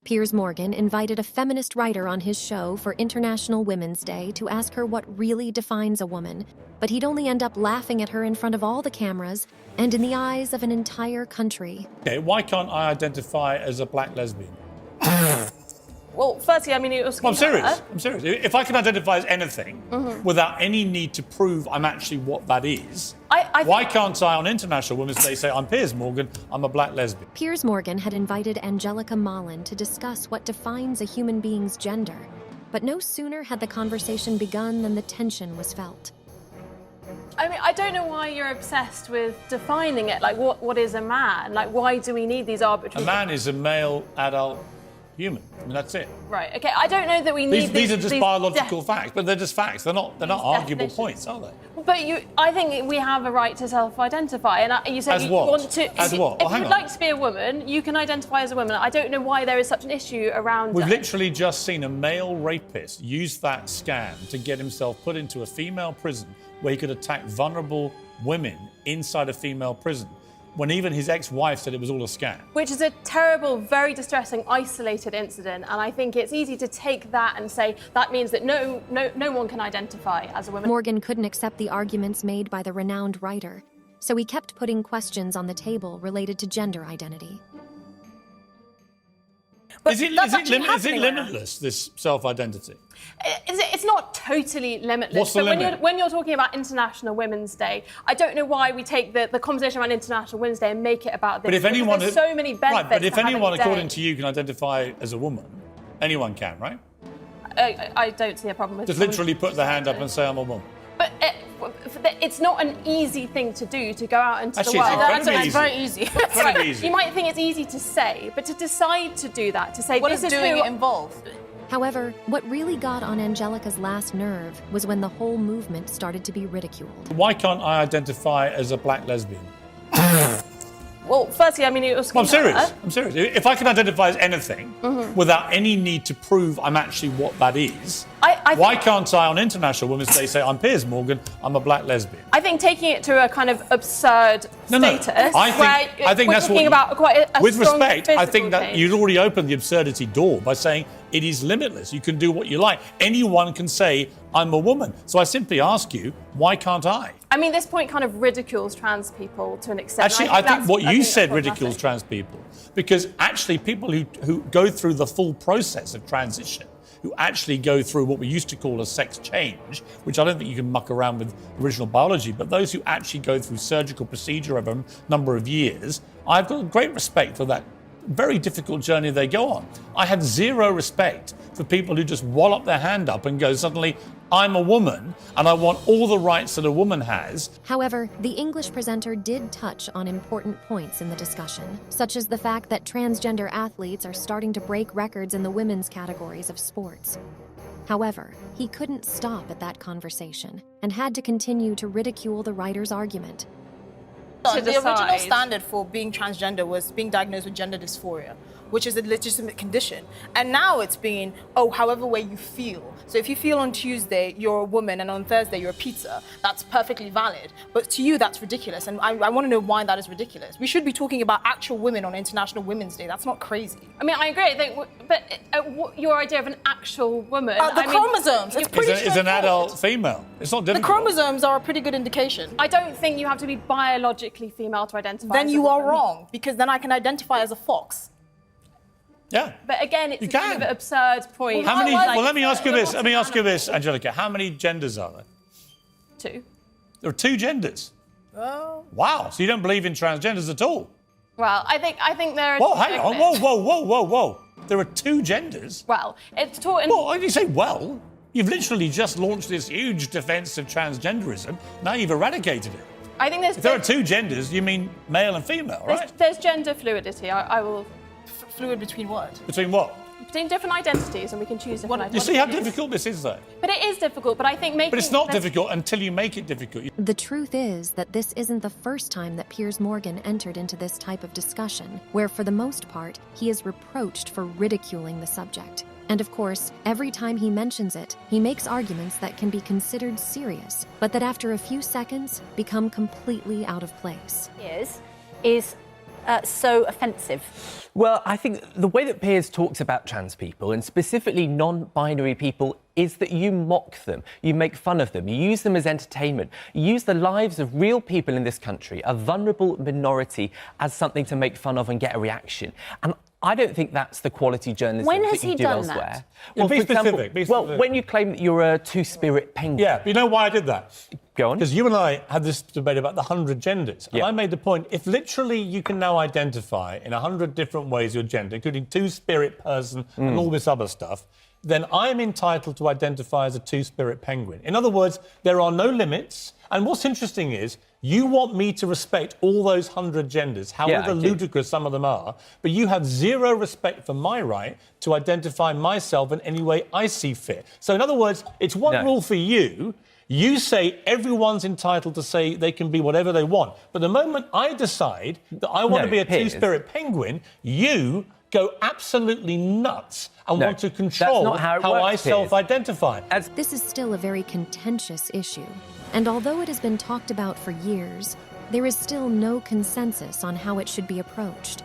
Piers Morgan invited a feminist writer on his show for International Women's Day to ask her what really defines a woman, but he'd only end up laughing at her in front of all the cameras and in the eyes of an entire country. Okay, why can't I identify as a black lesbian? Well, firstly, I mean, it was. Well, I'm serious. If I can identify as anything without any need to prove I'm actually what that is, why can't I, on International Women's Day, say I'm Piers Morgan, I'm a black lesbian? Piers Morgan had invited Angelica Mullen to discuss what defines a human being's gender, but no sooner had the conversation begun than the tension was felt. I mean, I don't know why you're obsessed with defining it. Like, what is a man? Like, why do we need these arbitrary... A man is a male, adult human. I mean, that's it. Right, okay. I don't know that we need these are just biological facts, but they're just facts. They're not arguable points, are they? But I think we have a right to self-identify. And you said as you what? want to... As what? If you'd like to be a woman, you can identify as a woman. I don't know why there is such an issue around We've literally just seen a male rapist use that scam to get himself put into a female prison where he could attack vulnerable women inside a female prison, when even his ex-wife said it was all a scam. Which is a terrible, very distressing, isolated incident, and I think it's easy to take that and say that means that no one can identify as a woman. Morgan couldn't accept the arguments made by the renowned writer, so he kept putting questions on the table related to gender identity. Is it limitless, this self-identity? It's not totally limitless. What's the limit? When you're talking about International Women's Day, I don't know why we take the conversation around International Women's Day and make it about this. But if anyone, there's so many benefits. Right, but if anyone, according to to you, can identify as a woman, anyone can, right? I don't see a problem with just literally put their hand up and say I'm a woman. But it's not an easy thing to do, to go out into Actually, the world. It's very easy. Very easy. You might think it's easy to say, but to decide to do that, to say what this is is doing who it involved. However, what really got on Angelica's last nerve was when the whole movement started to be ridiculed. Why can't I identify as a black lesbian? Well, firstly, I mean, it was... Well, I'm serious. If I can identify as anything without any need to prove I'm actually what that is, why can't I, on International Women's Day, say I'm Piers Morgan, I'm a black lesbian? I think taking it to a kind of absurd status, I think that's talking about quite a with strong respect, I think that change. you'd already opened the absurdity door by saying it is limitless. You can do what you like. Anyone can say I'm a woman. So I simply ask you, why can't I? I mean, this point kind of ridicules trans people to an extent. Actually, I think what you said ridicules trans people, because actually people who go through the full process of transition, who actually go through what we used to call a sex change, which I don't think you can muck around with original biology, but those who actually go through surgical procedure over a number of years, I've got great respect for that very difficult journey they go on. I had zero respect for people who just wallop their hand up and go, suddenly, I'm a woman and I want all the rights that a woman has. However, the English presenter did touch on important points in the discussion, such as the fact that transgender athletes are starting to break records in the women's categories of sports. However, he couldn't stop at that conversation and had to continue to ridicule the writer's argument. The original standard for being transgender was being diagnosed with gender dysphoria, which is a legitimate condition. And now it's being, however way you feel. So if you feel on Tuesday you're a woman and on Thursday you're a pizza, that's perfectly valid. But to you, that's ridiculous. And I want to know why that is ridiculous. We should be talking about actual women on International Women's Day. That's not crazy. I mean, I agree. I think, but your idea of an actual woman... chromosomes, it's pretty Is an adult female. It's not difficult. The chromosomes are a pretty good indication. I don't think you have to be biologically female to identify Then as you a are woman. wrong, because then I can identify as a fox. Yeah. But again, it's a kind of absurd point. How many? Well, let me ask you this, Angelica. How many genders are there? 2. There are 2 genders. Oh. Wow. So you don't believe in transgenders at all? Well, I think there are... Whoa, hang on. Whoa. There are 2 genders? Well, it's taught in... Well, you say, well, you've literally just launched this huge defence of transgenderism. Now you've eradicated it. I think If there are 2 genders, you mean male and female, right? There's gender fluidity. I will... Fluid between what? Between what? Between different identities, and we can choose different identities. You see how difficult this is, though? But it is difficult, but I think making... But it's not difficult until you make it difficult. The truth is that this isn't the first time that Piers Morgan entered into this type of discussion, where for the most part, he is reproached for ridiculing the subject. And of course, every time he mentions it, he makes arguments that can be considered serious, but that after a few seconds become completely out of place. Is so offensive? Well, I think the way that Piers talks about trans people, and specifically non-binary people, is that you mock them, you make fun of them, you use them as entertainment, you use the lives of real people in this country, a vulnerable minority, as something to make fun of and get a reaction. And I don't think that's the quality journalism When that has you he do done elsewhere. that? Well, Be for example, specific, be well, specific. when you claim that you're a two-spirit penguin. Yeah, but you know why I did that? Go on. Because you and I had this debate about the 100 genders. And Yeah. I made the point, if literally you can now identify in 100 different ways your gender, including two-spirit person and all this other stuff, then I'm entitled to identify as a two-spirit penguin. In other words, there are no limits. And what's interesting is you want me to respect all those 100 genders, however ludicrous some of them are, but you have zero respect for my right to identify myself in any way I see fit. So in other words, it's one rule for you. You say everyone's entitled to say they can be whatever they want. But the moment I decide that I want to be a two-spirit penguin, you go absolutely nuts and want to control how I self-identify. This is still a very contentious issue. And although it has been talked about for years, there is still no consensus on how it should be approached.